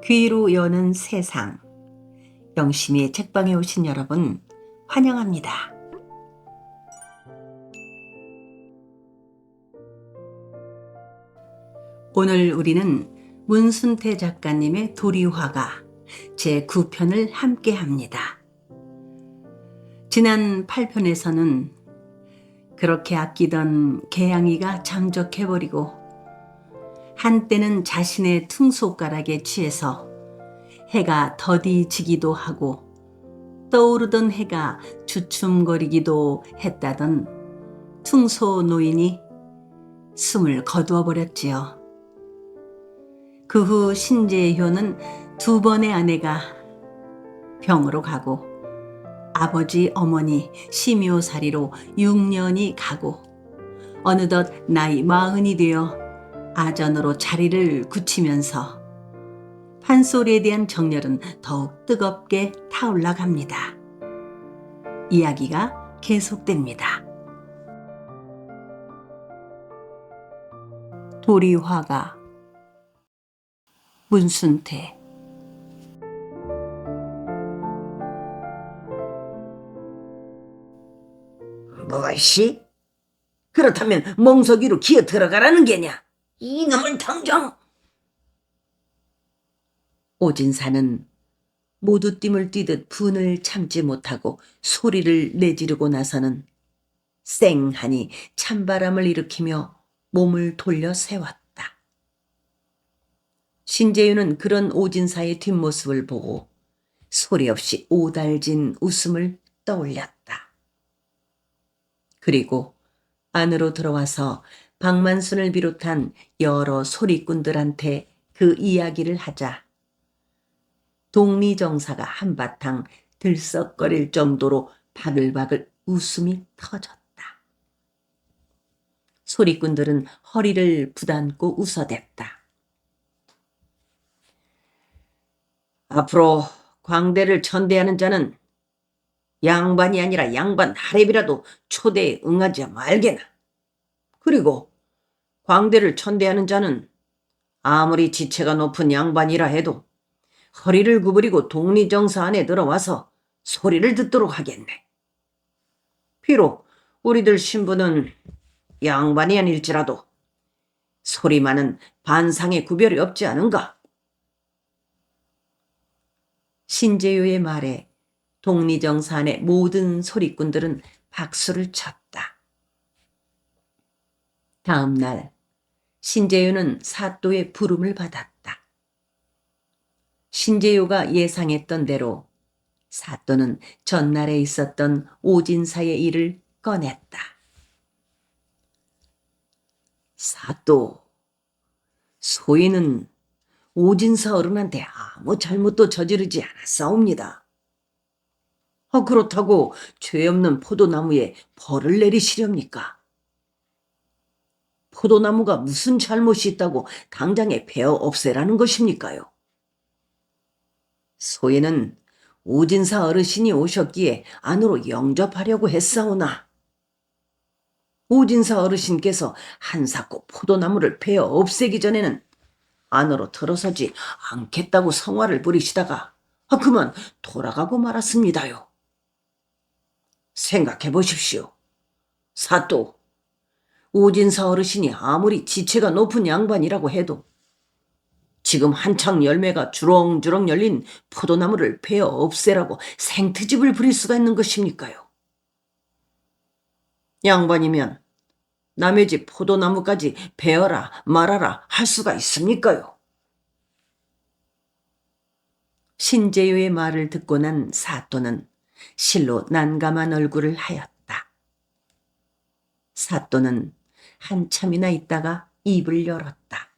귀로 여는 세상. 영심이의 책방에 오신 여러분, 환영합니다. 오늘 우리는 문순태 작가님의 도리화가 제9편을 함께 합니다. 지난 8편에서는 그렇게 아끼던 개양이가 잠적해버리고 한때는 자신의 퉁소가락에 취해서 해가 더디 지기도 하고 떠오르던 해가 주춤거리기도 했다던 퉁소 노인이 숨을 거두어 버렸지요. 그 후 신재효는 두 번의 아내가 병으로 가고 아버지 어머니 심요살이로 6년이 가고 어느덧 나이 40이 되어 아전으로 자리를 굳히면서 판소리에 대한 정열은 더욱 뜨겁게 타올라 갑니다. 이야기가 계속됩니다. 도리화가 문순태. 뭐시? 그렇다면 멍석이로 기어 들어가라는 게냐? 이놈을 당장! 오진사는 모두 띠물 뛰듯 분을 참지 못하고 소리를 내지르고 나서는 쌩하니 찬바람을 일으키며 몸을 돌려 세웠다. 신재유는 그런 오진사의 뒷모습을 보고 소리 없이 오달진 웃음을 떠올렸다. 그리고 안으로 들어와서 박만순을 비롯한 여러 소리꾼들한테 그 이야기를 하자 독리정사가 한바탕 들썩거릴 정도로 바글바글 웃음이 터졌다. 소리꾼들은 허리를 부단고 웃어댔다. 앞으로 광대를 천대하는 자는 양반이 아니라 양반 하랩이라도 초대에 응하지 말게나. 그리고 광대를 천대하는 자는 아무리 지체가 높은 양반이라 해도 허리를 구부리고 독리정사 안에 들어와서 소리를 듣도록 하겠네. 비록 우리들 신부는 양반이 아닐지라도 소리만은 반상의 구별이 없지 않은가? 신재유의 말에 독리정산의 모든 소리꾼들은 박수를 쳤다. 다음 날 신재유는 사또의 부름을 받았다. 신재유가 예상했던 대로 사또는 전날에 있었던 오진사의 일을 꺼냈다. 사또, 소인은 오진사 어른한테 아무 잘못도 저지르지 않았사옵니다. 그렇다고 죄 없는 포도나무에 벌을 내리시렵니까? 포도나무가 무슨 잘못이 있다고 당장에 베어 없애라는 것입니까요? 소인은 오진사 어르신이 오셨기에 안으로 영접하려고 했사오나 오진사 어르신께서 한사코 포도나무를 베어 없애기 전에는 안으로 들어서지 않겠다고 성화를 부리시다가 그만 돌아가고 말았습니다요. 생각해 보십시오. 사또, 오진사 어르신이 아무리 지체가 높은 양반이라고 해도 지금 한창 열매가 주렁주렁 열린 포도나무를 베어 없애라고 생트집을 부릴 수가 있는 것입니까요? 양반이면 남의 집 포도나무까지 베어라 말아라 할 수가 있습니까요? 신재유의 말을 듣고 난 사또는 실로 난감한 얼굴을 하였다. 사또는 한참이나 있다가 입을 열었다.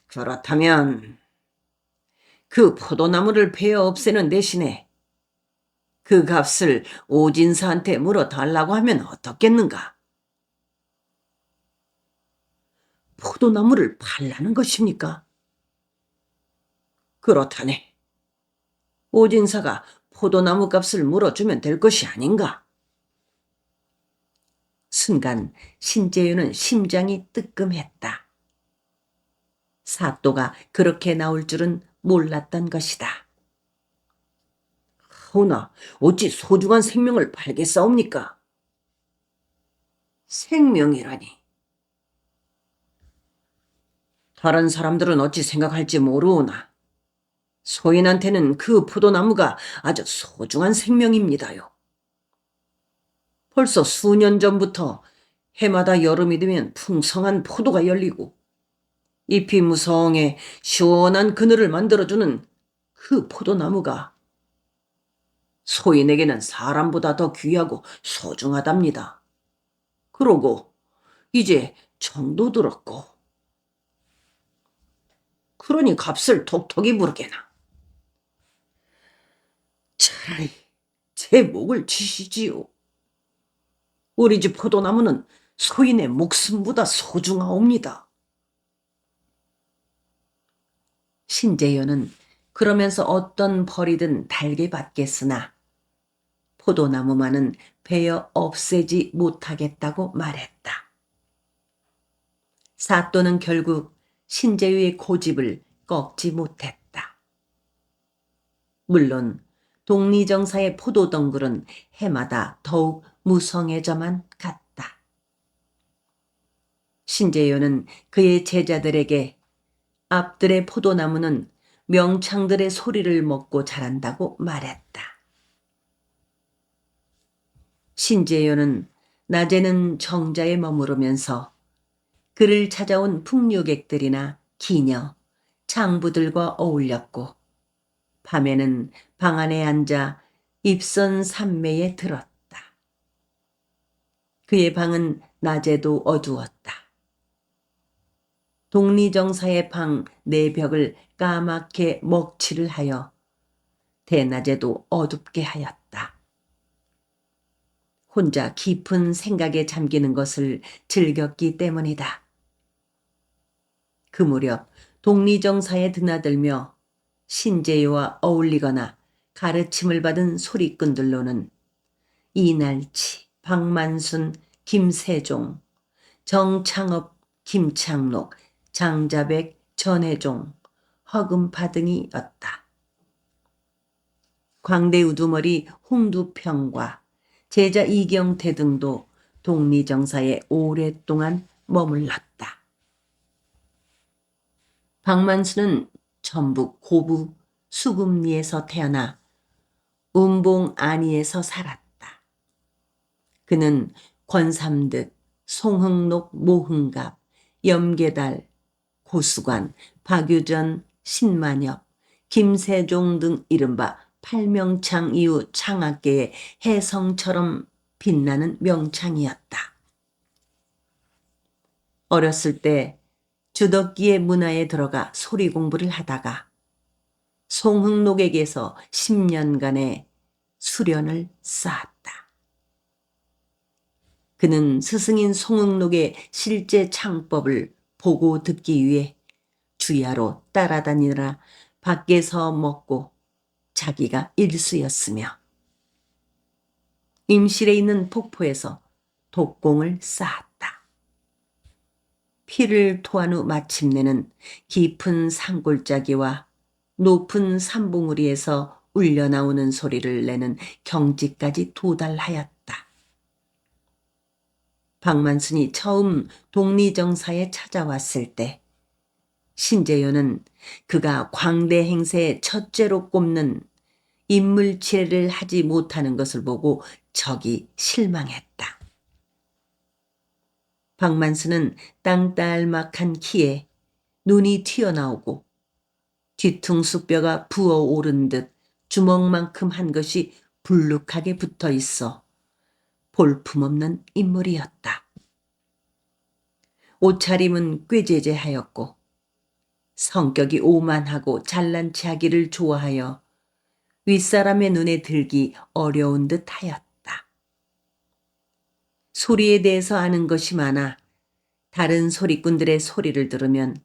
그렇다면 그 포도나무를 베어 없애는 대신에 그 값을 오진사한테 물어달라고 하면 어떻겠는가? 포도나무를 팔라는 것입니까? 그렇다네. 오진사가 포도나무 값을 물어주면 될 것이 아닌가? 순간 신재유는 심장이 뜨끔했다. 사또가 그렇게 나올 줄은 몰랐던 것이다. 하오나 어찌 소중한 생명을 팔겠사옵니까? 생명이라니. 다른 사람들은 어찌 생각할지 모르오나 소인한테는 그 포도나무가 아주 소중한 생명입니다요. 벌써 수년 전부터 해마다 여름이 되면 풍성한 포도가 열리고 잎이 무성해 시원한 그늘을 만들어주는 그 포도나무가 소인에게는 사람보다 더 귀하고 소중하답니다. 그러고 이제 정도 들었고 그러니 값을 톡톡히 부르게나. 차라리 제 목을 치시지요. 우리 집 포도나무는 소인의 목숨보다 소중하옵니다. 신재윤은 그러면서 어떤 벌이든 달게 받겠으나 포도나무만은 베어 없애지 못하겠다고 말했다. 사또는 결국 신재유의 고집을 꺾지 못했다. 물론 독리정사의 포도덩굴은 해마다 더욱 무성해져만 갔다. 신재유는 그의 제자들에게 앞들의 포도나무는 명창들의 소리를 먹고 자란다고 말했다. 신재유는 낮에는 정자에 머무르면서 그를 찾아온 풍류객들이나 기녀, 장부들과 어울렸고 밤에는 방 안에 앉아 입선 삼매에 들었다. 그의 방은 낮에도 어두웠다. 독리정사의 방 네 벽을 까맣게 먹칠을 하여 대낮에도 어둡게 하였다. 혼자 깊은 생각에 잠기는 것을 즐겼기 때문이다. 그 무렵 독리정사에 드나들며 신재유와 어울리거나 가르침을 받은 소리꾼들로는 이날치, 박만순, 김세종, 정창업, 김창록, 장자백, 전혜종, 허금파 등이었다. 광대 우두머리 홍두평과 제자 이경태 등도 독리정사에 오랫동안 머물렀다. 박만수는 전북 고부 수금리에서 태어나 운봉 안이에서 살았다. 그는 권삼득, 송흥록, 모흥갑, 염계달, 고수관, 박유전, 신만엽, 김세종 등 이른바 팔명창 이후 창학계의 혜성처럼 빛나는 명창이었다. 어렸을 때 주덕기의 문화에 들어가 소리 공부를 하다가 송흥록에게서 10년간의 수련을 쌓았다. 그는 스승인 송흥록의 실제 창법을 보고 듣기 위해 주야로 따라다니느라 밖에서 먹고 자기가 일수였으며 임실에 있는 폭포에서 독공을 쌓았다. 피를 토한 후 마침내는 깊은 산골짜기와 높은 산봉우리에서 울려나오는 소리를 내는 경지까지 도달하였다. 박만순이 처음 독리정사에 찾아왔을 때 신재윤은 그가 광대 행세의 첫째로 꼽는 인물치레를 하지 못하는 것을 보고 적이 실망했다. 박만순은 땅딸막한 키에 눈이 튀어나오고 뒤퉁수뼈가 부어오른 듯 주먹만큼 한 것이 불룩하게 붙어 있어 볼품없는 인물이었다. 옷차림은 꾀죄죄하였고 성격이 오만하고 잘난 체하기를 좋아하여 윗사람의 눈에 들기 어려운 듯 하였다. 소리에 대해서 아는 것이 많아 다른 소리꾼들의 소리를 들으면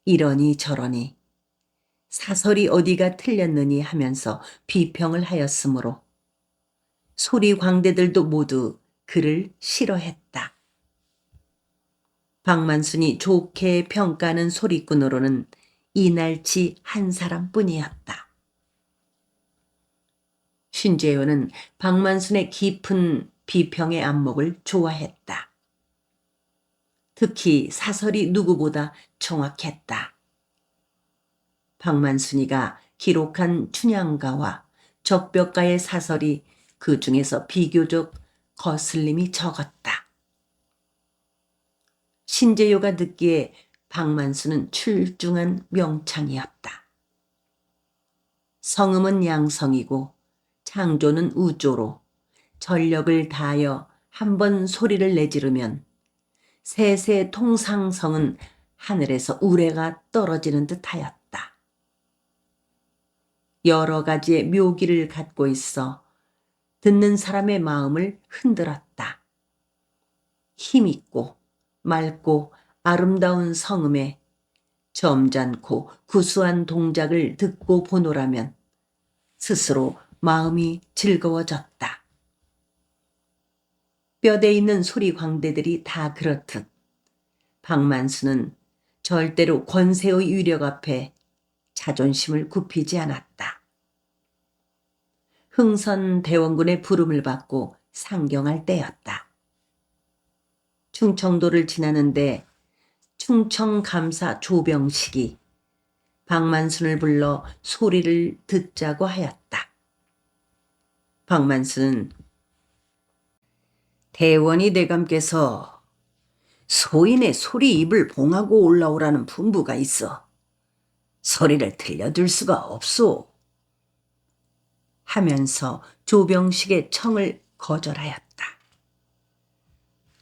이러니 저러니 사설이 어디가 틀렸느니 하면서 비평을 하였으므로 소리 광대들도 모두 그를 싫어했다. 박만순이 좋게 평가하는 소리꾼으로는 이날치 한 사람뿐이었다. 신재효는 박만순의 깊은 비평의 안목을 좋아했다. 특히 사설이 누구보다 정확했다. 박만순이가 기록한 춘향가와 적벽가의 사설이 그 중에서 비교적 거슬림이 적었다. 신재효가 듣기에 박만순은 출중한 명창이었다. 성음은 양성이고 창조는 우조로 전력을 다하여 한 번 소리를 내지르면 세세 통상성은 하늘에서 우레가 떨어지는 듯하였다. 여러 가지의 묘기를 갖고 있어 듣는 사람의 마음을 흔들었다. 힘있고 맑고 아름다운 성음에 점잖고 구수한 동작을 듣고 보노라면 스스로 마음이 즐거워졌다. 뼈대 있는 소리 광대들이 다 그렇듯 박만수는 절대로 권세의 위력 앞에 자존심을 굽히지 않았다. 흥선 대원군의 부름을 받고 상경할 때였다. 충청도를 지나는데 충청감사 조병식이 박만순을 불러 소리를 듣자고 하였다. 박만순은 대원이 대감께서 소인의 소리 입을 봉하고 올라오라는 분부가 있어 소리를 들려줄 수가 없소 하면서 조병식의 청을 거절하였다.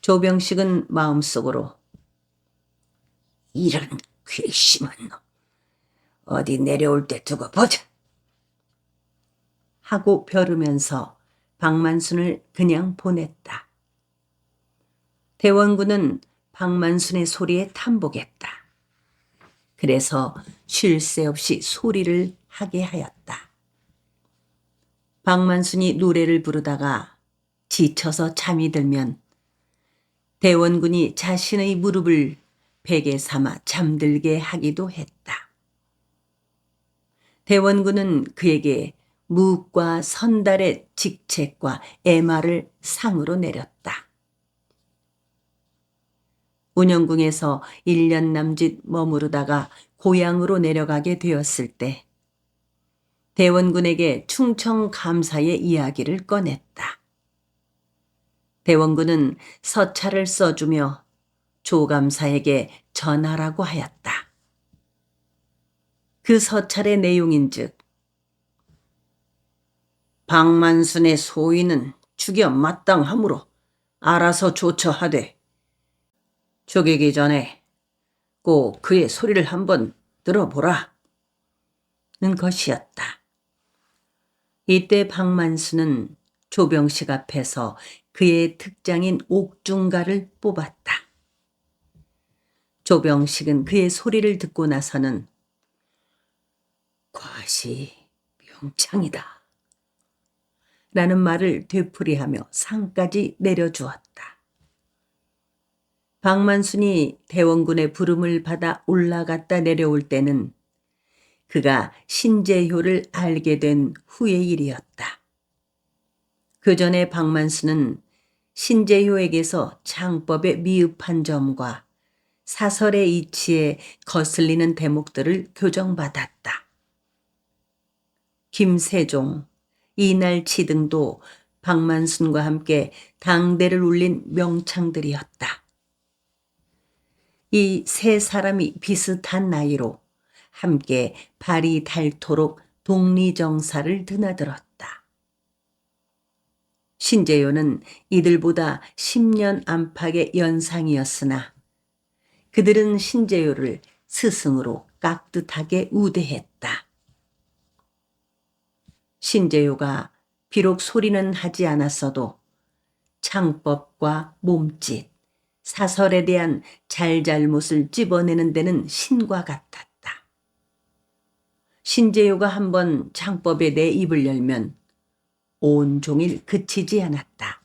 조병식은 마음속으로 이런 괘씸한 놈 어디 내려올 때 두고 보자 하고 벼르면서 박만순을 그냥 보냈다. 대원군은 박만순의 소리에 탐복했다. 그래서 쉴 새 없이 소리를 하게 하였다. 박만순이 노래를 부르다가 지쳐서 잠이 들면 대원군이 자신의 무릎을 베개 삼아 잠들게 하기도 했다. 대원군은 그에게 무과 선달의 직책과 애마를 상으로 내렸다. 운영궁에서 1년 남짓 머무르다가 고향으로 내려가게 되었을 때 대원군에게 충청 감사의 이야기를 꺼냈다. 대원군은 서찰을 써주며 조감사에게 전하라고 하였다. 그 서찰의 내용인즉 박만순의 소인은 죽여 마땅하므로 알아서 조처하되 죽이기 전에 꼭 그의 소리를 한번 들어보라 는 것이었다. 이때 박만순은 조병식 앞에서 그의 특장인 옥중가를 뽑았다. 조병식은 그의 소리를 듣고 나서는 과시 명창이다 라는 말을 되풀이하며 상까지 내려주었다. 박만순이 대원군의 부름을 받아 올라갔다 내려올 때는 그가 신재효를 알게 된 후의 일이었다. 그 전에 박만순은 신재효에게서 창법의 미흡한 점과 사설의 이치에 거슬리는 대목들을 교정받았다. 김세종, 이날치 등도 박만순과 함께 당대를 울린 명창들이었다. 이 세 사람이 비슷한 나이로 함께 발이 닳도록 독리정사를 드나들었다. 신재효는 이들보다 10년 안팎의 연상이었으나 그들은 신재효를 스승으로 깍듯하게 우대했다. 신재효가 비록 소리는 하지 않았어도 창법과 몸짓, 사설에 대한 잘잘못을 찝어내는 데는 신과 같았다. 신재효가 한번 창법에 내 입을 열면 온종일 그치지 않았다.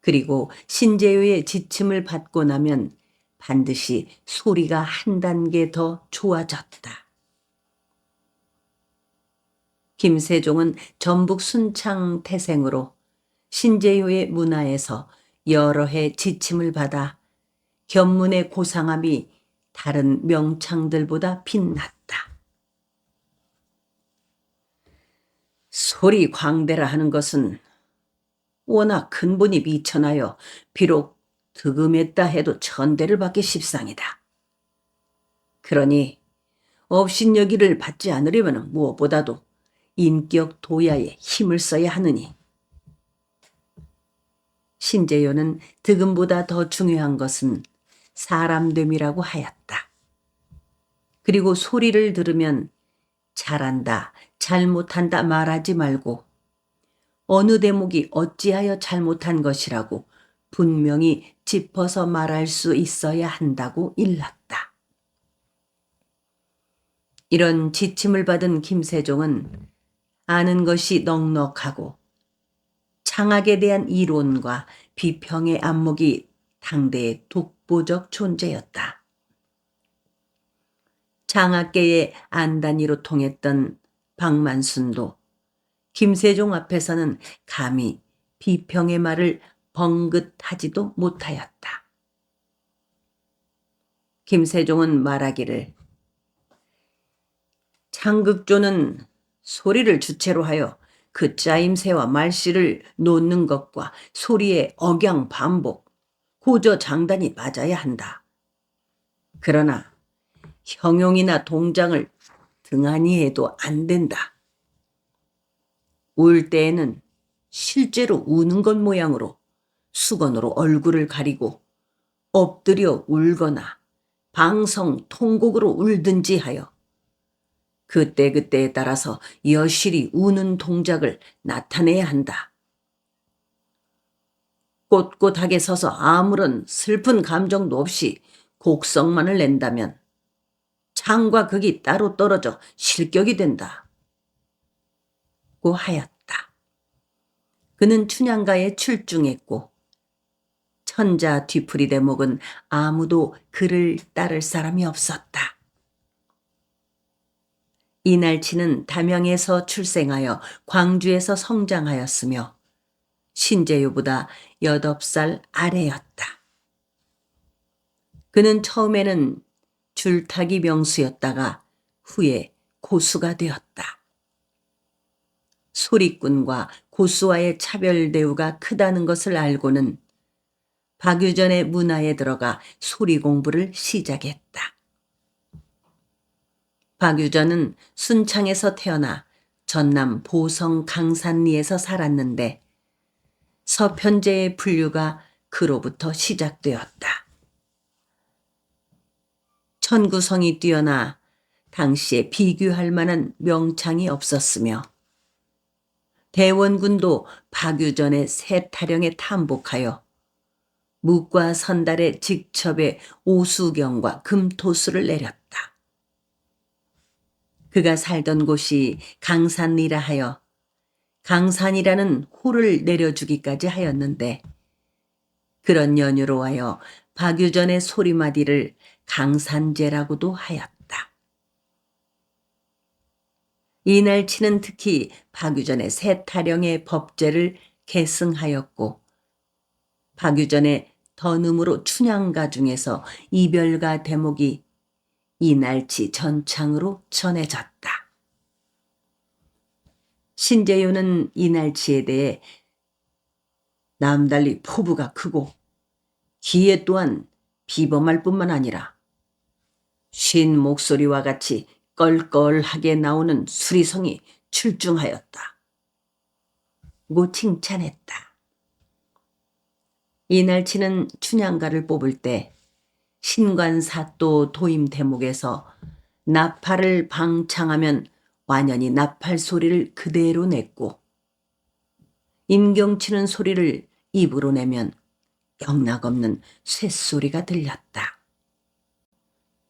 그리고 신재요의 지침을 받고 나면 반드시 소리가 한 단계 더 좋아졌다. 김세종은 전북 순창 태생으로 신재요의 문화에서 여러 해 지침을 받아 견문의 고상함이 다른 명창들보다 빛났다. 소리 광대라 하는 것은 워낙 근본이 미천하여 비록 득음했다 해도 천대를 받기 십상이다. 그러니 업신여기를 받지 않으려면 무엇보다도 인격 도야에 힘을 써야 하느니 신재요는 득음보다 더 중요한 것은 사람됨이라고 하였다. 그리고 소리를 들으면 잘한다, 잘못한다 말하지 말고 어느 대목이 어찌하여 잘못한 것이라고 분명히 짚어서 말할 수 있어야 한다고 일렀다. 이런 지침을 받은 김세종은 아는 것이 넉넉하고 창학에 대한 이론과 비평의 안목이 당대의 독보적 존재였다. 창학계의 안단위로 통했던 박만순도 김세종 앞에서는 감히 비평의 말을 번긋하지도 못하였다. 김세종은 말하기를 창극조는 소리를 주체로 하여 그 짜임새와 말씨를 놓는 것과 소리의 억양 반복, 고저 장단이 맞아야 한다. 그러나 형용이나 동장을 등한히 해도 안 된다. 울 때에는 실제로 우는 것 모양으로 수건으로 얼굴을 가리고 엎드려 울거나 방성 통곡으로 울든지 하여 그때그때에 따라서 여실히 우는 동작을 나타내야 한다. 꼿꼿하게 서서 아무런 슬픈 감정도 없이 곡성만을 낸다면 창과 극이 따로 떨어져 실격이 된다. 고 하였다. 그는 춘향가에 출중했고 천자 뒤풀이 대목은 아무도 그를 따를 사람이 없었다. 이날치는 담양에서 출생하여 광주에서 성장하였으며 신재요보다 8살 아래였다. 그는 처음에는 줄타기 명수였다가 후에 고수가 되었다. 소리꾼과 고수와의 차별 대우가 크다는 것을 알고는 박유전의 문화에 들어가 소리 공부를 시작했다. 박유전은 순창에서 태어나 전남 보성 강산리에서 살았는데 서편제의 분류가 그로부터 시작되었다. 천구성이 뛰어나 당시에 비교할 만한 명창이 없었으며 대원군도 박유전의 세타령에 탐복하여 묵과 선달의 직첩에 오수경과 금토수를 내렸다. 그가 살던 곳이 강산리라 하여 강산이라는 호를 내려주기까지 하였는데 그런 연유로 하여 박유전의 소리마디를 강산제라고도 하였다. 이날치는 특히 박유전의 세타령의 법제를 계승하였고 박유전의 던음으로 춘향가 중에서 이별가 대목이 이날치 전창으로 전해졌다. 신재요는 이날치에 대해 남달리 포부가 크고 기에 또한 비범할 뿐만 아니라 쉰 목소리와 같이 껄껄하게 나오는 수리성이 출중하였다. 고 칭찬했다. 이날치는 춘향가를 뽑을 때 신관사또 도임 대목에서 나팔을 방창하면 완연히 나팔 소리를 그대로 냈고 임경치는 소리를 입으로 내면 영락없는 쇳소리가 들렸다.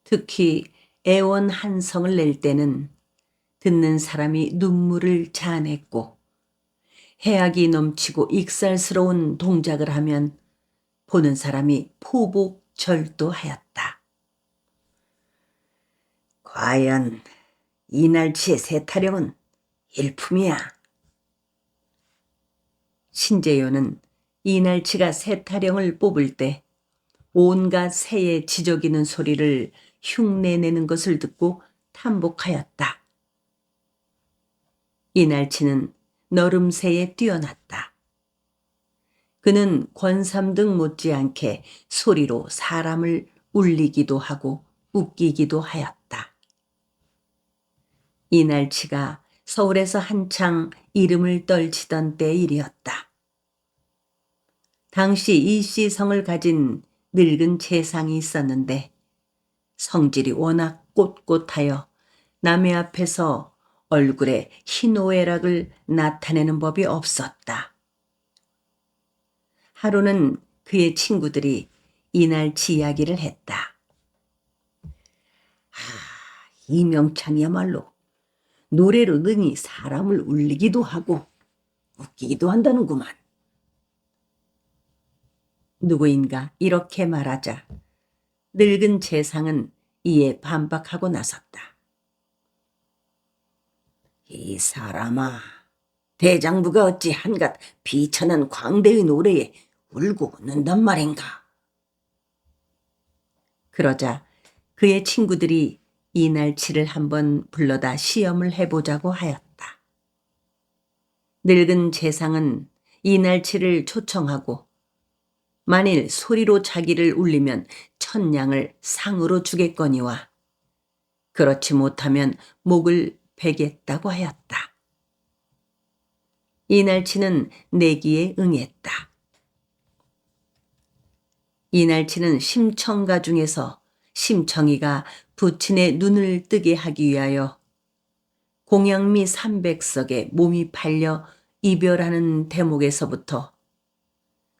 특히 애원 한성을 낼 때는 듣는 사람이 눈물을 자아냈고 해악이 넘치고 익살스러운 동작을 하면 보는 사람이 포복절도하였다. 과연 이날치의 새 타령은 일품이야. 신재요는 이날치가 새 타령을 뽑을 때 온갖 새의 지저귀는 소리를 흉내내는 것을 듣고 탐복하였다. 이날치는 너름새에 뛰어났다. 그는 권삼등 못지않게 소리로 사람을 울리기도 하고 웃기기도 하였다. 이날치가 서울에서 한창 이름을 떨치던 때의 일이었다. 당시 일시성을 가진 늙은 재상이 있었는데 성질이 워낙 꼿꼿하여 남의 앞에서 얼굴에 희노애락을 나타내는 법이 없었다. 하루는 그의 친구들이 이날치 이야기를 했다. 이명창이야말로 노래로 능히 사람을 울리기도 하고 웃기기도 한다는구만. 누구인가 이렇게 말하자 늙은 재상은 이에 반박하고 나섰다. 이 사람아, 대장부가 어찌 한갓 비천한 광대의 노래에 울고 웃는단 말인가? 그러자 그의 친구들이 이날치를 한번 불러다 시험을 해보자고 하였다. 늙은 재상은 이날치를 초청하고 만일 소리로 자기를 울리면 천냥을 상으로 주겠거니와 그렇지 못하면 목을 베겠다고 하였다. 이날치는 내기에 응했다. 이날치는 심청가 중에서 심청이가 부친의 눈을 뜨게 하기 위하여 공양미 300석에 몸이 팔려 이별하는 대목에서부터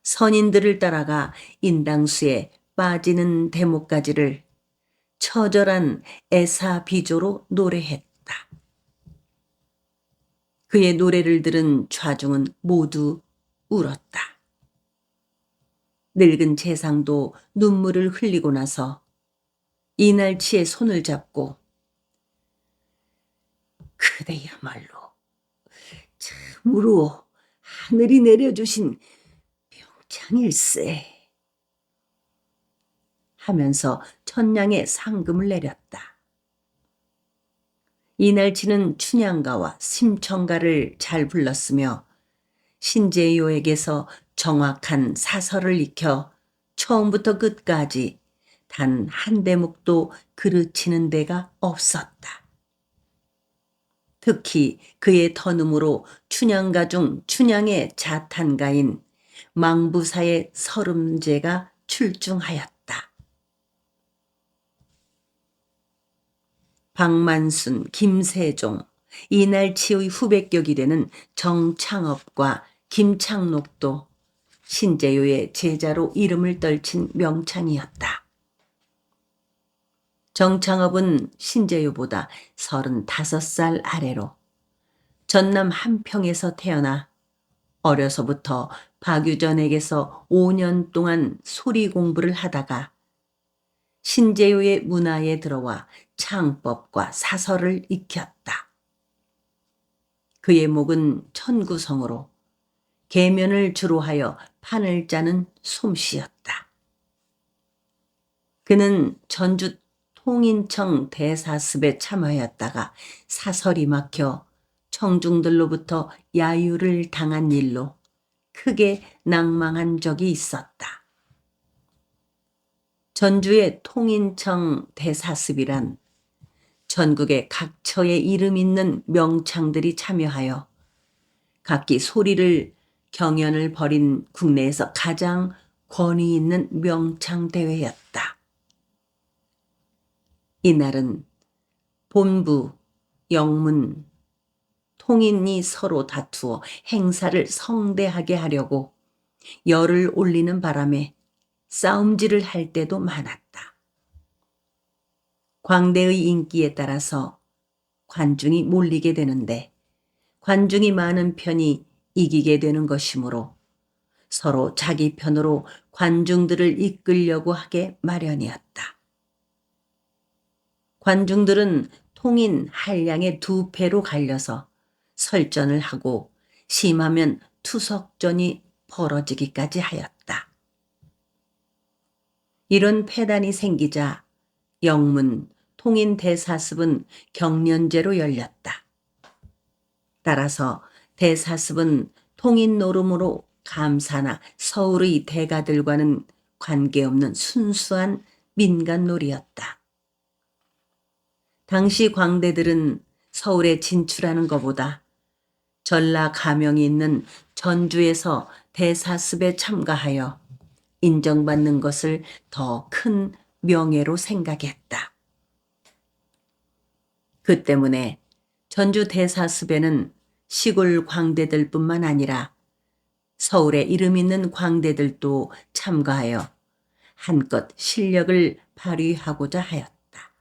선인들을 따라가 인당수에 빠지는 대목까지를 처절한 애사비조로 노래했다. 그의 노래를 들은 좌중은 모두 울었다. 늙은 재상도 눈물을 흘리고 나서 이날치의 손을 잡고 그대야말로 참으로 하늘이 내려주신 명창일세 하면서 천냥의 상금을 내렸다. 이날치는 춘향가와 심청가를 잘 불렀으며 신재요에게서 정확한 사설을 익혀 처음부터 끝까지 단 한 대목도 그르치는 데가 없었다. 특히 그의 턴음으로 춘향가 중 춘향의 자탄가인 망부사의 서름제가 출중하였다. 박만순, 김세종, 이날치의 후배격이 되는 정창업과 김창록도 신재요의 제자로 이름을 떨친 명창이었다. 정창업은 신재요보다 35살 아래로 전남 한평에서 태어나 어려서부터 박유전에게서 5년 동안 소리 공부를 하다가 신재요의 문화에 들어와 창법과 사설을 익혔다. 그의 목은 천구성으로 계면을 주로 하여 판을 짜는 솜씨였다. 그는 전주 통인청 대사습에 참하였다가 사설이 막혀 청중들로부터 야유를 당한 일로 크게 낭망한 적이 있었다. 전주의 통인청 대사습이란 전국의 각처에 이름 있는 명창들이 참여하여 각기 소리를 경연을 벌인 국내에서 가장 권위 있는 명창 대회였다. 이날은 본부, 영문, 통인이 서로 다투어 행사를 성대하게 하려고 열을 올리는 바람에 싸움질을 할 때도 많았다. 광대의 인기에 따라서 관중이 몰리게 되는데 관중이 많은 편이 이기게 되는 것이므로 서로 자기 편으로 관중들을 이끌려고 하게 마련이었다. 관중들은 통인 한량의 두 패로 갈려서 설전을 하고 심하면 투석전이 벌어지기까지 하였다. 이런 패단이 생기자 영문 통인 대사습은 경련제로 열렸다. 따라서 대사습은 통인 노름으로 감사나 서울의 대가들과는 관계없는 순수한 민간놀이였다. 당시 광대들은 서울에 진출하는 것보다 전라 가명이 있는 전주에서 대사습에 참가하여 인정받는 것을 더 큰 명예로 생각했다. 그 때문에 전주 대사습에는 시골 광대들뿐만 아니라 서울에 이름 있는 광대들도 참가하여 한껏 실력을 발휘하고자 하였다.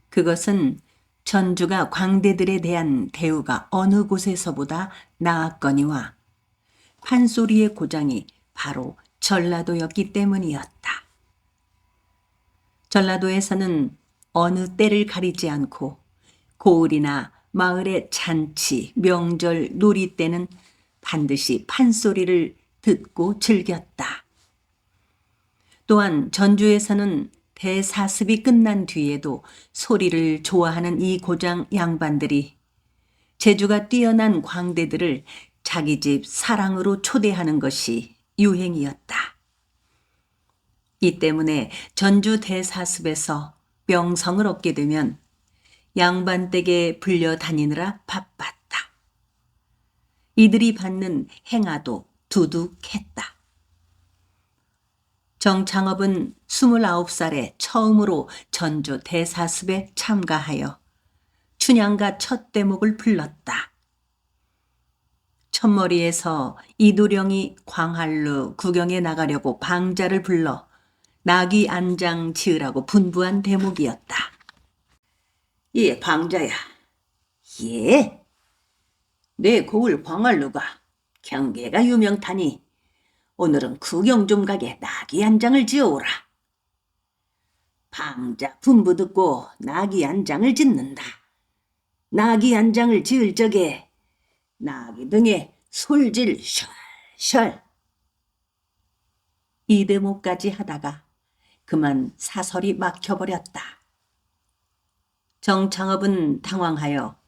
그것은 전주가 광대들에 대한 대우가 어느 곳에서보다 나았거니와 판소리의 고장이 바로 전라도였기 때문이었다. 전라도에서는 어느 때를 가리지 않고 고을이나 마을의 잔치, 명절, 놀이 때는 반드시 판소리를 듣고 즐겼다. 또한 전주에서는 대사습이 끝난 뒤에도 소리를 좋아하는 이 고장 양반들이 재주가 뛰어난 광대들을 자기 집 사랑으로 초대하는 것이 유행이었다. 이 때문에 전주 대사습에서 명성을 얻게 되면 양반댁에 불려 다니느라 바빴다. 이들이 받는 행화도 두둑했다. 정창업은 29살에 처음으로 전주 대사습에 참가하여 춘향가 첫 대목을 불렀다. 첫머리에서 이도령이 광활루 구경에 나가려고 방자를 불러 나귀 안장 지으라고 분부한 대목이었다. 예, 방자야. 예. 내 고을 광활루가 경계가 유명타니 오늘은 구경 좀 가게 나귀 안장을 지어오라. 방자 분부 듣고 나귀 안장을 짓는다. 나귀 안장을 지을 적에 나귀 등에 솔질 셜셜. 이 대목까지 하다가 그만 사설이 막혀버렸다. 정창업은 당황하여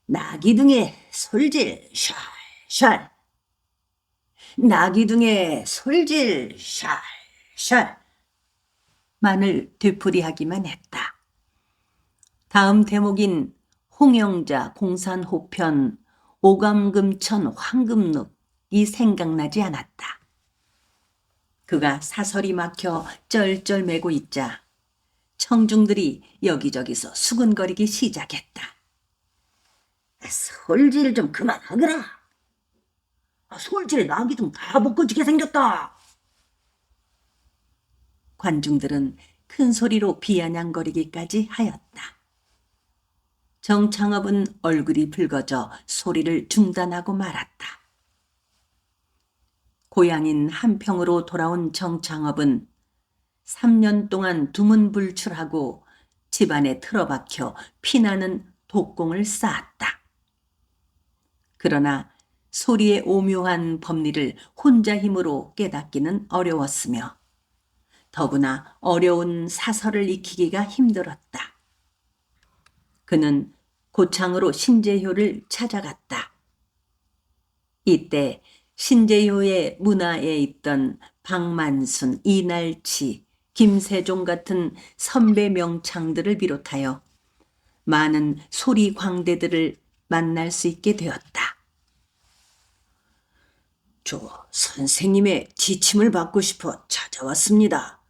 나귀 등에 솔질 셜셜. 나귀 등에 솔질 셜셜. 만을 되풀이하기만 했다. 다음 대목인 홍영자 공산호편 오감금천 황금룩이 생각나지 않았다. 그가 사설이 막혀 쩔쩔매고 있자 청중들이 여기저기서 수근거리기 시작했다. 솔질 좀 그만하거라. 솔질에 나귀 등 다 벗겨지게 생겼다. 관중들은 큰 소리로 비아냥거리기까지 하였다. 정창업은 얼굴이 붉어져 소리를 중단하고 말았다. 고향인 한평으로 돌아온 정창업은 3년 동안 두문불출하고 집안에 틀어박혀 피나는 독공을 쌓았다. 그러나 소리의 오묘한 법리를 혼자 힘으로 깨닫기는 어려웠으며 더구나 어려운 사설을 익히기가 힘들었다. 그는 고창으로 신재효를 찾아갔다. 이때 신재효의 문화에 있던 박만순, 이날치, 김세종 같은 선배 명창들을 비롯하여 많은 소리 광대들을 만날 수 있게 되었다. 저 선생님의 지침을 받고 싶어 찾아왔습니다.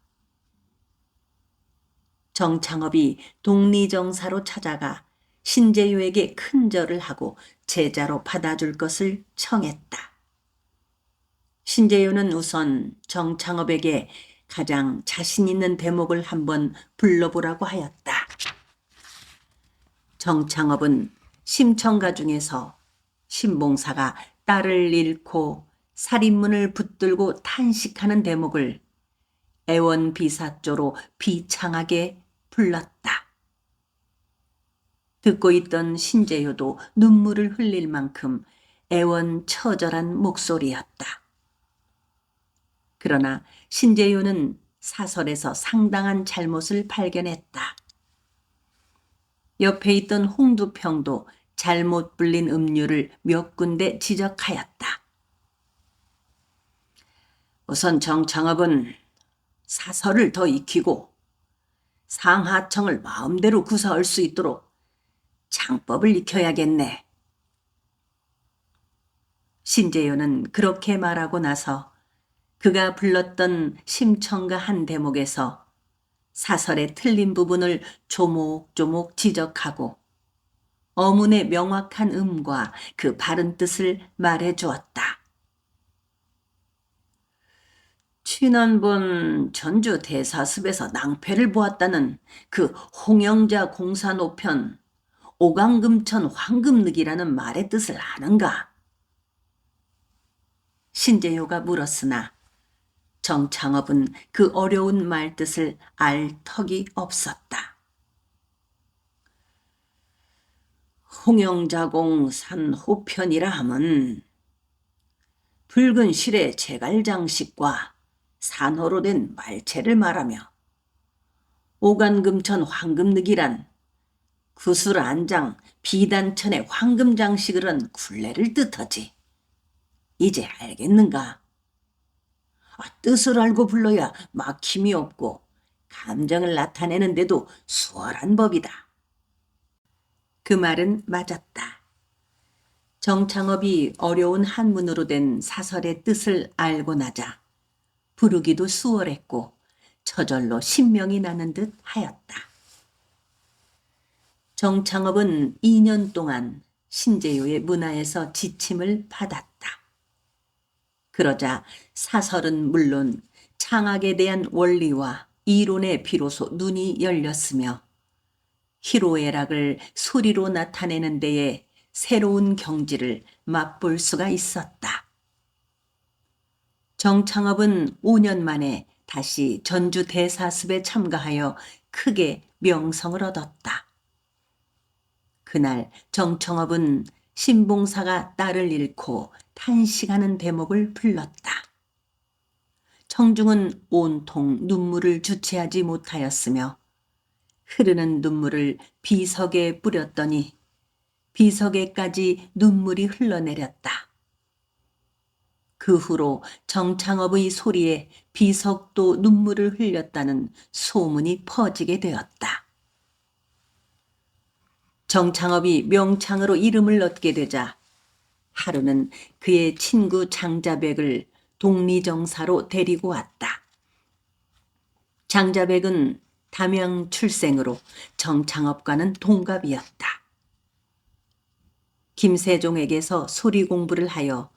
정창업이 독리정사로 찾아가 신재효에게 큰절을 하고 제자로 받아줄 것을 청했다. 신재효는 우선 정창업에게 가장 자신 있는 대목을 한번 불러보라고 하였다. 정창업은 심청가 중에서 신봉사가 딸을 잃고 살인문을 붙들고 탄식하는 대목을 애원비사조로 비창하게 불렀다. 듣고 있던 신재효도 눈물을 흘릴 만큼 애원처절한 목소리였다. 그러나 신재효는 사설에서 상당한 잘못을 발견했다. 옆에 있던 홍두평도 잘못 불린 음료를 몇 군데 지적하였다. 우선 정창업은 사설을 더 익히고 상하청을 마음대로 구사할 수 있도록 창법을 익혀야겠네. 신재효는 그렇게 말하고 나서 그가 불렀던 심청가 한 대목에서 사설의 틀린 부분을 조목조목 지적하고 어문의 명확한 음과 그 바른 뜻을 말해 주었다. 지난번 전주 대사습에서 낭패를 보았다는 그 홍영자 공사 노편 오강금천 황금늑이라는 말의 뜻을 아는가? 신재효가 물었으나 정창업은 그 어려운 말 뜻을 알 턱이 없었다. 홍영자공 산호편이라 함은 붉은 실의 제갈장식과 산호로 된 말체를 말하며 오간금천 황금늑이란 구슬 안장 비단천의 황금장식을 한 굴레를 뜻하지. 이제 알겠는가? 뜻을 알고 불러야 막힘이 없고 감정을 나타내는데도 수월한 법이다. 그 말은 맞았다. 정창업이 어려운 한문으로 된 사설의 뜻을 알고 나자 부르기도 수월했고 저절로 신명이 나는 듯 하였다. 정창업은 2년 동안 신재효의 문화에서 지침을 받았다. 그러자 사설은 물론 창학에 대한 원리와 이론에 비로소 눈이 열렸으며 희로애락을 소리로 나타내는 데에 새로운 경지를 맛볼 수가 있었다. 정창업은 5년 만에 다시 전주 대사습에 참가하여 크게 명성을 얻었다. 그날 정창업은 신봉사가 딸을 잃고 탄식하는 대목을 불렀다. 청중은 온통 눈물을 주체하지 못하였으며 흐르는 눈물을 비석에 뿌렸더니 비석에까지 눈물이 흘러내렸다. 그 후로 정창업의 소리에 비석도 눈물을 흘렸다는 소문이 퍼지게 되었다. 정창업이 명창으로 이름을 얻게 되자 하루는 그의 친구 장자백을 독리정사로 데리고 왔다. 장자백은 담양 출생으로 정창업과는 동갑이었다. 김세종에게서 소리 공부를 하여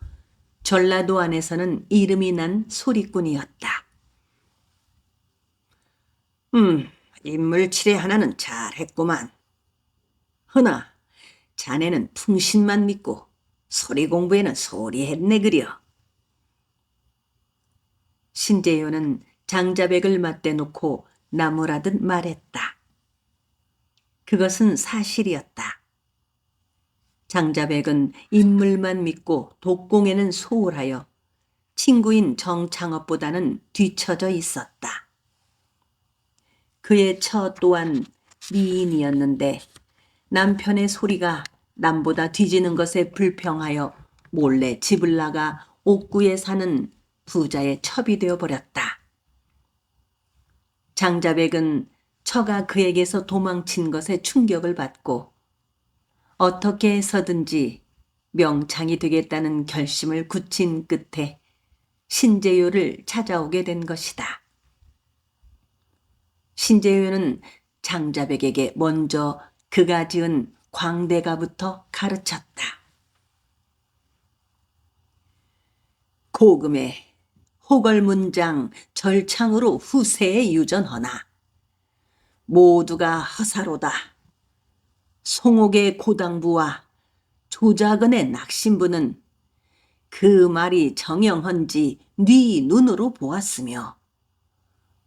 전라도 안에서는 이름이 난 소리꾼이었다. 인물치레 하나는 잘했구만. 허나 자네는 풍신만 믿고 소리 공부에는 소리했네 그려. 신재효는 장자백을 맞대놓고 나무라듯 말했다. 그것은 사실이었다. 장자백은 인물만 믿고 독공에는 소홀하여 친구인 정창업보다는 뒤처져 있었다. 그의 처 또한 미인이었는데 남편의 소리가 남보다 뒤지는 것에 불평하여 몰래 집을 나가 옥구에 사는 부자의 첩이 되어 버렸다. 장자백은 처가 그에게서 도망친 것에 충격을 받고 어떻게 해서든지 명창이 되겠다는 결심을 굳힌 끝에 신재효를 찾아오게 된 것이다. 신재효는 장자백에게 먼저 그가 지은 광대가부터 가르쳤다. 고금의 호걸문장 절창으로 후세에 유전하나 모두가 허사로다. 송옥의 고당부와 조작은의 낙신부는 그 말이 정형한지 네 눈으로 보았으며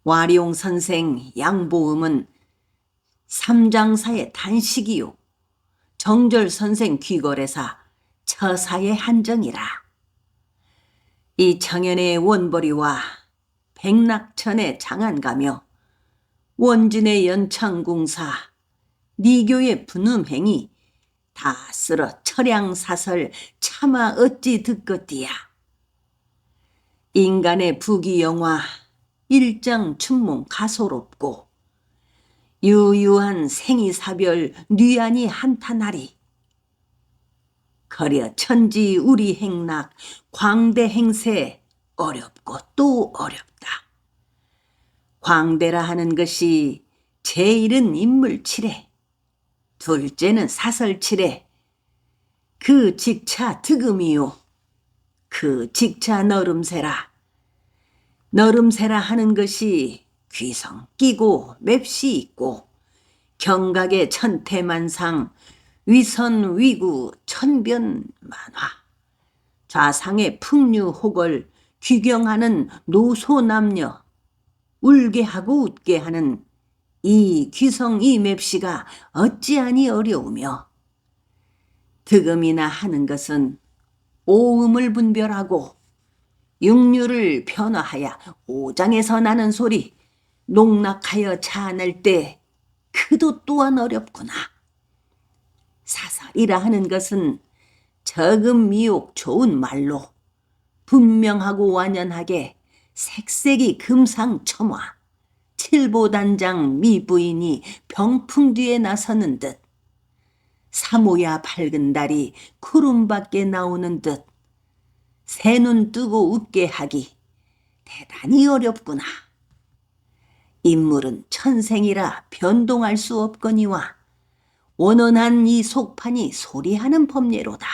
와룡 선생 양보음은 삼장사의 단식이요 정절 선생 귀걸에사 처사의 한정이라. 이 청년의 원벌이와 백낙천의 장안가며 원진의 연창궁사 니교의 분음행이 다 쓸어 철양사설 차마 어찌 듣겄디야. 인간의 부귀영화 일장춘몽 가소롭고 유유한 생이사별 뉘안이 한탄하리. 거려 천지 우리 행락 광대 행세 어렵고 또 어렵다. 광대라 하는 것이 제일은 인물치레, 둘째는 사설치레, 그 직차 득음이요, 그 직차 너름새라. 너름새라 하는 것이 귀성 끼고 맵시 있고 경각의 천태만상 위선 위구 천변 만화 좌상의 풍류 혹을 귀경하는 노소남녀 울게 하고 웃게 하는 이 귀성 이 맵시가 어찌하니 어려우며 득음이나 하는 것은 오음을 분별하고 육류를 변화하여 오장에서 나는 소리 농락하여 자아낼 때 그도 또한 어렵구나. 사설이라 하는 것은 적음 미혹 좋은 말로 분명하고 완연하게 색색이 금상첨화 칠보단장 미부인이 병풍 뒤에 나서는 듯 사모야 밝은 달이 구름 밖에 나오는 듯 새 눈 뜨고 웃게 하기 대단히 어렵구나. 인물은 천생이라 변동할 수 없거니와 원원한 이 속판이 소리하는 법례로다.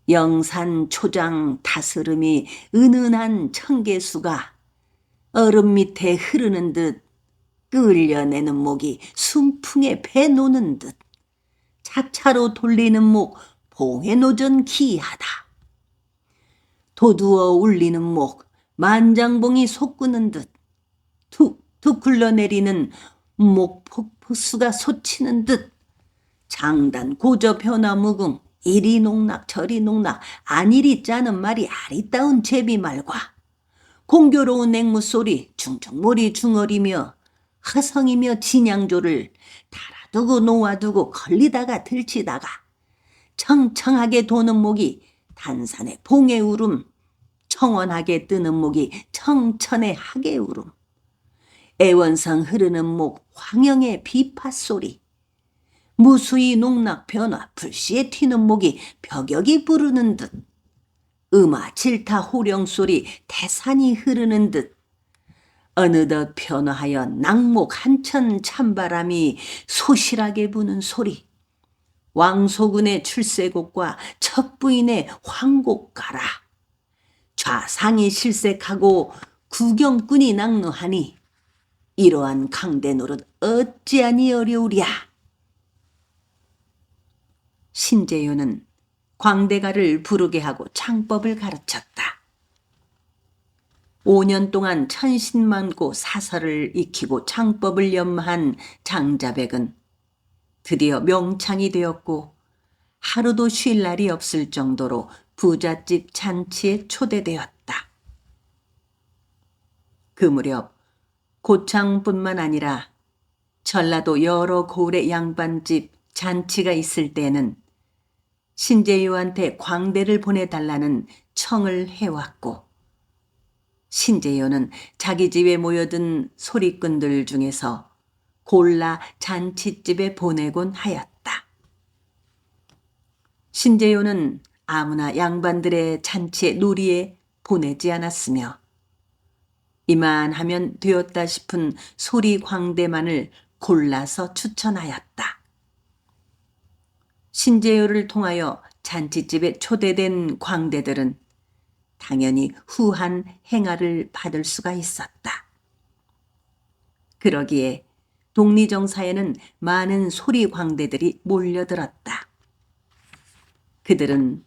영산 초장 다스름이 은은한 청개수가 얼음 밑에 흐르는 듯 끌려내는 목이 순풍에 배 노는 듯 차차로 돌리는 목 봉에 노전 기하다. 도두어 울리는 목 만장봉이 솟구는 듯 툭툭 굴러내리는 목 폭포수가 솟치는 듯 장단 고저 변화 무궁 이리 농락 저리 농락 안일이 짜는 말이 아리따운 제비말과 공교로운 앵무소리 중중몰이 중얼이며 허성이며 진양조를 달아두고 놓아두고 걸리다가 들치다가 청청하게 도는 목이 단산의 봉의 울음 청원하게 뜨는 목이 청천의 하계 울음 애원성 흐르는 목 황영의 비파소리 무수히 농락 변화 불시에 튀는 목이 벽역이 부르는 듯 음아 질타 호령소리 태산이 흐르는 듯 어느덧 변화하여 낙목 한천 찬바람이 소실하게 부는 소리 왕소군의 출세곡과 첩부인의 황곡가라 좌상이 실색하고 구경꾼이 낙노하니 이러한 강대 노릇 어찌하니 어려우랴. 신재윤은 광대가를 부르게 하고 창법을 가르쳤다. 5년 동안 천신만고 사설을 익히고 창법을 연마한 장자백은 드디어 명창이 되었고 하루도 쉴 날이 없을 정도로 부잣집 잔치에 초대되었다. 그 무렵 고창뿐만 아니라 전라도 여러 고을의 양반집 잔치가 있을 때는 신재유한테 광대를 보내달라는 청을 해왔고 신재유는 자기 집에 모여든 소리꾼들 중에서 골라 잔치집에 보내곤 하였다. 신재유는 아무나 양반들의 잔치에 놀이에 보내지 않았으며 이만하면 되었다 싶은 소리 광대만을 골라서 추천하였다. 신재유를 통하여 잔치집에 초대된 광대들은 당연히 후한 행하를 받을 수가 있었다. 그러기에 독리정사에는 많은 소리 광대들이 몰려들었다. 그들은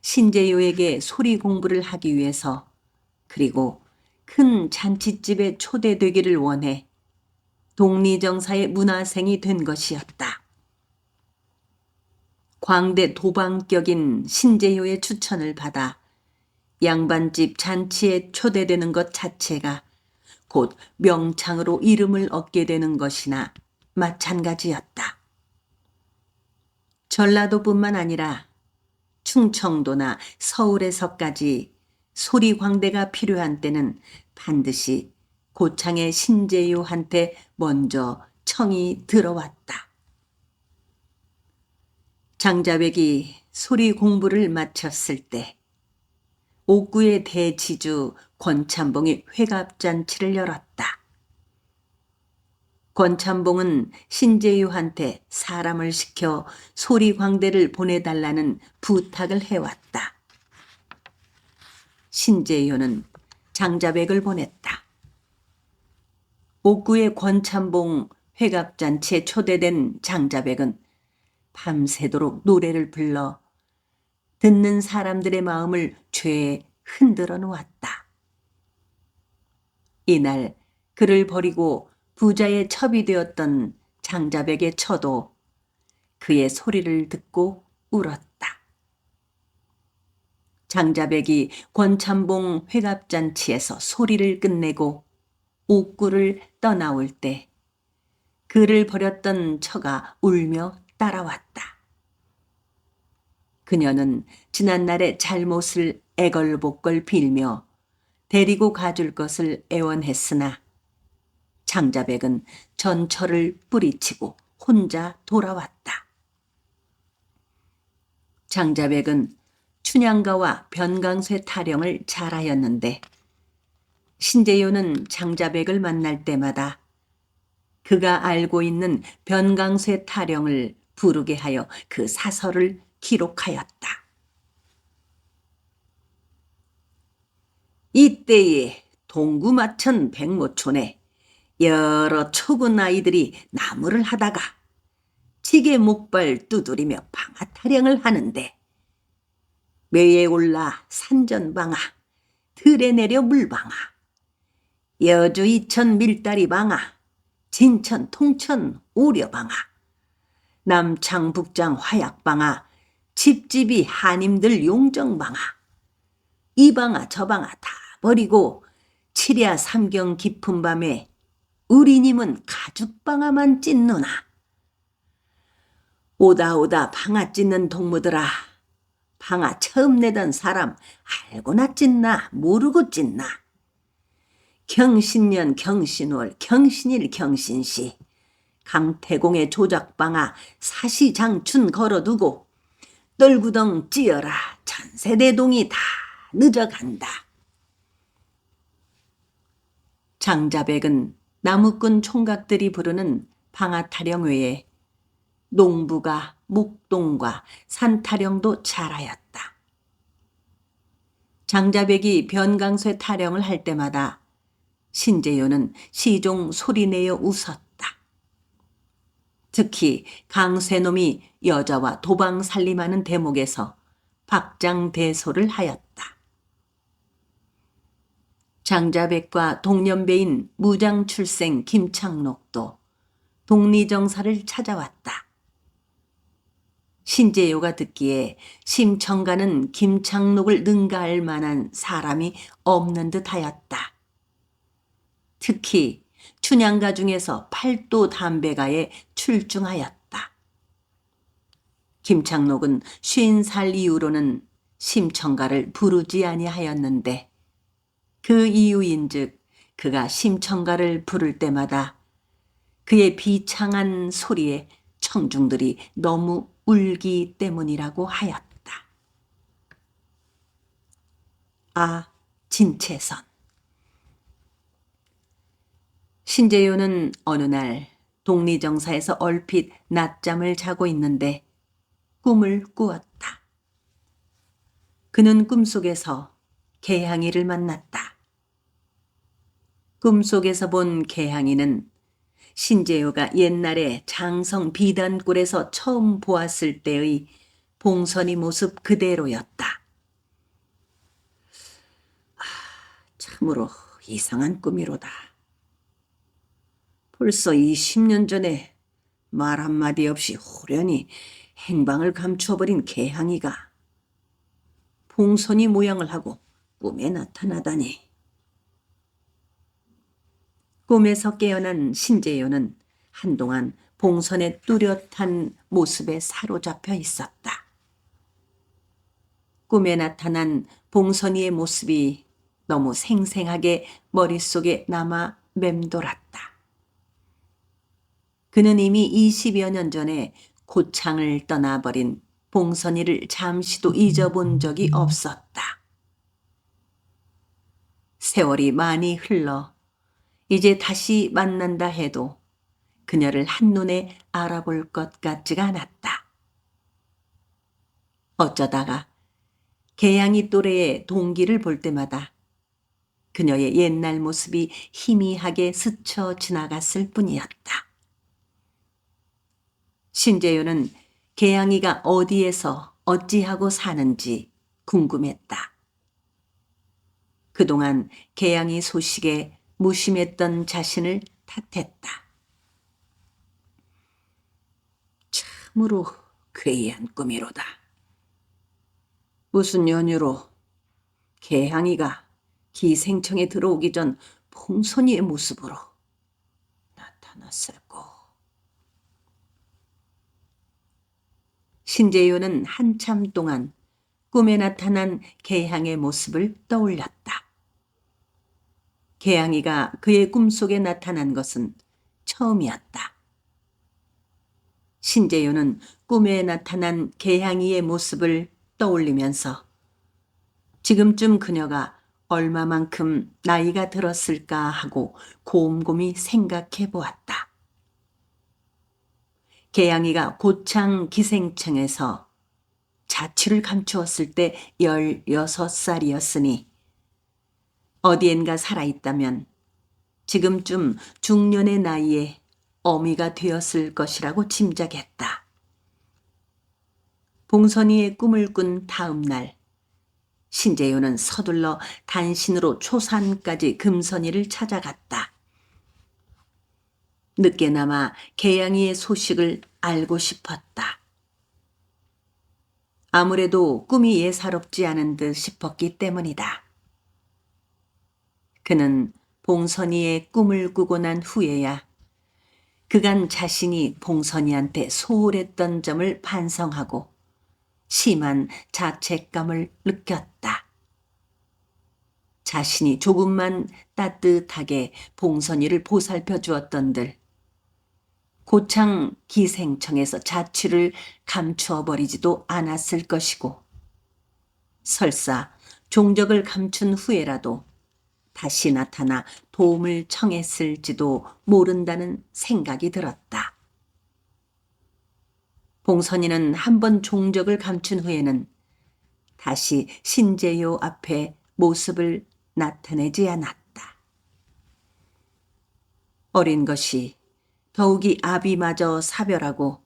신재요에게 소리 공부를 하기 위해서 그리고 큰 잔치집에 초대되기를 원해 독리정사의 문화생이 된 것이었다. 광대 도방격인 신재요의 추천을 받아 양반집 잔치에 초대되는 것 자체가 곧 명창으로 이름을 얻게 되는 것이나 마찬가지였다. 전라도뿐만 아니라 충청도나 서울에서까지 소리광대가 필요한 때는 반드시 고창의 신재요한테 먼저 청이 들어왔다. 장자백이 소리 공부를 마쳤을 때 옥구의 대지주 권찬봉이 회갑잔치를 열었다. 권찬봉은 신재유한테 사람을 시켜 소리광대를 보내달라는 부탁을 해왔다. 신재유는 장자백을 보냈다. 옥구의 권찬봉 회갑잔치에 초대된 장자백은 밤새도록 노래를 불러 듣는 사람들의 마음을 죄에 흔들어 놓았다. 이날 그를 버리고 부자의 첩이 되었던 장자백의 처도 그의 소리를 듣고 울었다. 장자백이 권찬봉 회갑잔치에서 소리를 끝내고 옥구를 떠나올 때 그를 버렸던 처가 울며 따라왔다. 그녀는 지난날의 잘못을 애걸복걸 빌며 데리고 가줄 것을 애원했으나 장자백은 전처를 뿌리치고 혼자 돌아왔다. 장자백은 춘향가와 변강쇠 타령을 잘하였는데 신재요는 장자백을 만날 때마다 그가 알고 있는 변강쇠 타령을 부르게 하여 그 사설을 기록하였다. 이때에 동구마천 백모촌에 여러 초군 아이들이 나무를 하다가 지게 목발 두드리며 방아 타령을 하는데 묘에 올라 산전방아, 들에 내려 물방아, 여주 이천 밀다리 방아, 진천 통천 오려방아, 남창 북장 화약방아, 집집이 한임들 용정방아, 이 방아 저 방아 다 버리고 칠야 삼경 깊은 밤에 우리님은 가죽방아만 찢누나. 오다 방아 찢는 동무들아, 방아 처음 내던 사람 알고나 찢나 모르고 찢나. 경신년 경신월 경신일 경신시 강태공의 조작방아 사시장춘 걸어두고 떨구덩 찌어라 전세대동이 다 늦어간다. 장자백은 나무꾼 총각들이 부르는 방아타령 외에 농부가 목동과 산타령도 잘하였다. 장자백이 변강쇠 타령을 할 때마다 신재요는 시종 소리내어 웃었다. 특히 강쇠놈이 여자와 도방 살림하는 대목에서 박장대소를 하였다. 장자백과 동년배인 무장출생 김창록도 독리정사를 찾아왔다. 신재요가 듣기에 심청가는 김창록을 능가할 만한 사람이 없는 듯하였다. 특히 춘향가 중에서 팔도 담배가에 출중하였다. 김창록은 50살 이후로는 심청가를 부르지 아니하였는데 그 이유인즉 그가 심청가를 부를 때마다 그의 비창한 소리에 청중들이 너무 울기 때문이라고 하였다. 진채선. 신재요는 어느 날 독리정사에서 얼핏 낮잠을 자고 있는데 꿈을 꾸었다. 그는 꿈속에서 개항이를 만났다. 꿈속에서 본 개항이는 신재요가 옛날에 장성 비단골에서 처음 보았을 때의 봉선이 모습 그대로였다. 참으로 이상한 꿈이로다. 벌써 20년 전에 말 한마디 없이 호련히 행방을 감추어버린 개항이가 봉선이 모양을 하고 꿈에 나타나다니. 꿈에서 깨어난 신재효는 한동안 봉선의 뚜렷한 모습에 사로잡혀 있었다. 꿈에 나타난 봉선이의 모습이 너무 생생하게 머릿속에 남아 맴돌았다. 그는 이미 20여 년 전에 고창을 떠나버린 봉선이를 잠시도 잊어본 적이 없었다. 세월이 많이 흘러 이제 다시 만난다 해도 그녀를 한눈에 알아볼 것 같지가 않았다. 어쩌다가 개양이 또래의 동기를 볼 때마다 그녀의 옛날 모습이 희미하게 스쳐 지나갔을 뿐이었다. 신재효는 개양이가 어디에서 어찌하고 사는지 궁금했다. 그동안 개양이 소식에 무심했던 자신을 탓했다. 참으로 괴이한 꿈이로다. 무슨 연유로 개항이가 기생청에 들어오기 전 봉선이의 모습으로 나타났을꼬. 신재효는 한참 동안 꿈에 나타난 개향의 모습을 떠올렸다. 개양이가 그의 꿈속에 나타난 것은 처음이었다. 신재효는 꿈에 나타난 개향이의 모습을 떠올리면서 지금쯤 그녀가 얼마만큼 나이가 들었을까 하고 곰곰이 생각해 보았다. 개양이가 고창 기생청에서 자취를 감추었을 때 16살이었으니 어디엔가 살아있다면 지금쯤 중년의 나이에 어미가 되었을 것이라고 짐작했다. 봉선이의 꿈을 꾼 다음 날 신재효는 서둘러 단신으로 초산까지 금선이를 찾아갔다. 늦게나마 개양이의 소식을 알고 싶었다. 아무래도 꿈이 예사롭지 않은 듯 싶었기 때문이다. 그는 봉선이의 꿈을 꾸고 난 후에야 그간 자신이 봉선이한테 소홀했던 점을 반성하고 심한 자책감을 느꼈다. 자신이 조금만 따뜻하게 봉선이를 보살펴 주었던들 고창 기생청에서 자취를 감추어 버리지도 않았을 것이고 설사 종적을 감춘 후에라도 다시 나타나 도움을 청했을지도 모른다는 생각이 들었다. 봉선이는 한번 종적을 감춘 후에는 다시 신재효 앞에 모습을 나타내지 않았다. 어린 것이 더욱이 아비마저 사별하고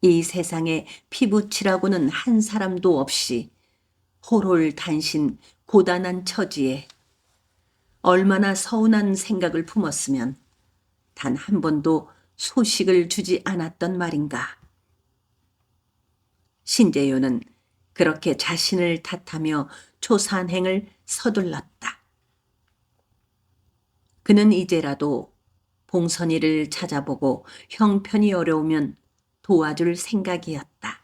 이 세상에 피부치라고는 한 사람도 없이 홀홀 단신 고단한 처지에 얼마나 서운한 생각을 품었으면 단 한 번도 소식을 주지 않았던 말인가. 신재효는 그렇게 자신을 탓하며 초산행을 서둘렀다. 그는 이제라도 봉선이를 찾아보고 형편이 어려우면 도와줄 생각이었다.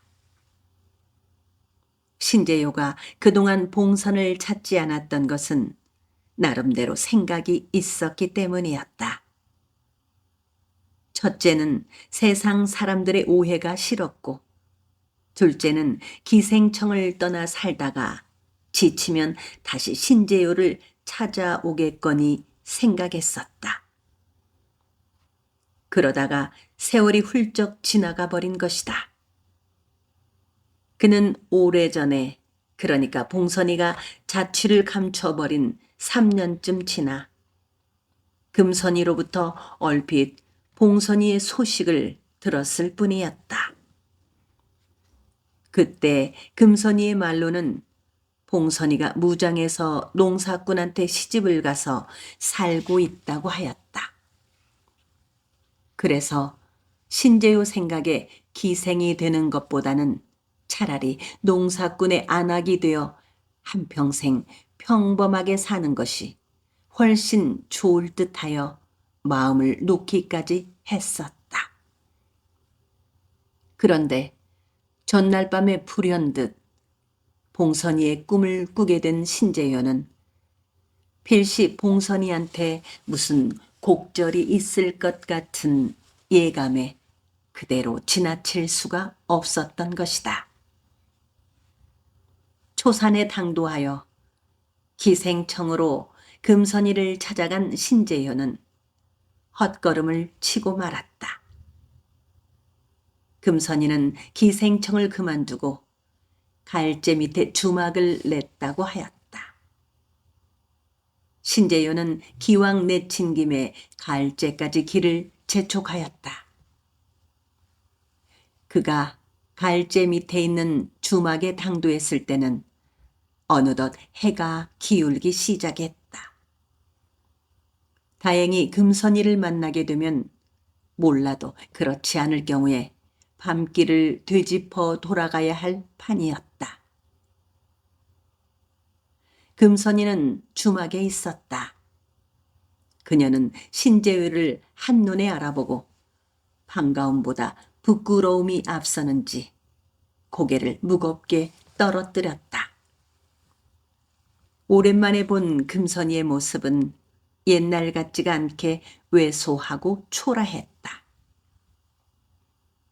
신재효가 그동안 봉선을 찾지 않았던 것은 나름대로 생각이 있었기 때문이었다. 첫째는 세상 사람들의 오해가 싫었고 둘째는 기생청을 떠나 살다가 지치면 다시 신재효를 찾아오겠거니 생각했었다. 그러다가 세월이 훌쩍 지나가 버린 것이다. 그는 오래전에, 그러니까 봉선이가 자취를 감춰버린 3년쯤 지나 금선이로부터 얼핏 봉선이의 소식을 들었을 뿐이었다. 그때 금선이의 말로는 봉선이가 무장해서 농사꾼한테 시집을 가서 살고 있다고 하였다. 그래서 신재요 생각에 기생이 되는 것보다는 차라리 농사꾼의 안악이 되어 한평생 평범하게 사는 것이 훨씬 좋을 듯하여 마음을 놓기까지 했었다. 그런데 전날 밤에 불현듯 봉선이의 꿈을 꾸게 된 신재효는 필시 봉선이한테 무슨 곡절이 있을 것 같은 예감에 그대로 지나칠 수가 없었던 것이다. 초산에 당도하여 기생청으로 금선이를 찾아간 신재효는 헛걸음을 치고 말았다. 금선이는 기생청을 그만두고 갈제 밑에 주막을 냈다고 하였다. 신재효는 기왕 내친 김에 갈제까지 길을 재촉하였다. 그가 갈제 밑에 있는 주막에 당도했을 때는 어느덧 해가 기울기 시작했다. 다행히 금선이를 만나게 되면 몰라도 그렇지 않을 경우에 밤길을 되짚어 돌아가야 할 판이었다. 금선이는 주막에 있었다. 그녀는 신재효를 한눈에 알아보고 반가움보다 부끄러움이 앞서는지 고개를 무겁게 떨어뜨렸다. 오랜만에 본 금선이의 모습은 옛날 같지가 않게 왜소하고 초라했다.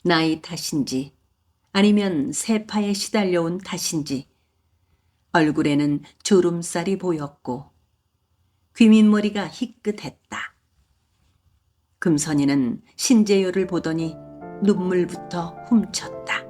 나이 탓인지 아니면 세파에 시달려온 탓인지 얼굴에는 주름살이 보였고 귀밑머리가 희끗했다. 금선이는 신재효를 보더니 눈물부터 훔쳤다.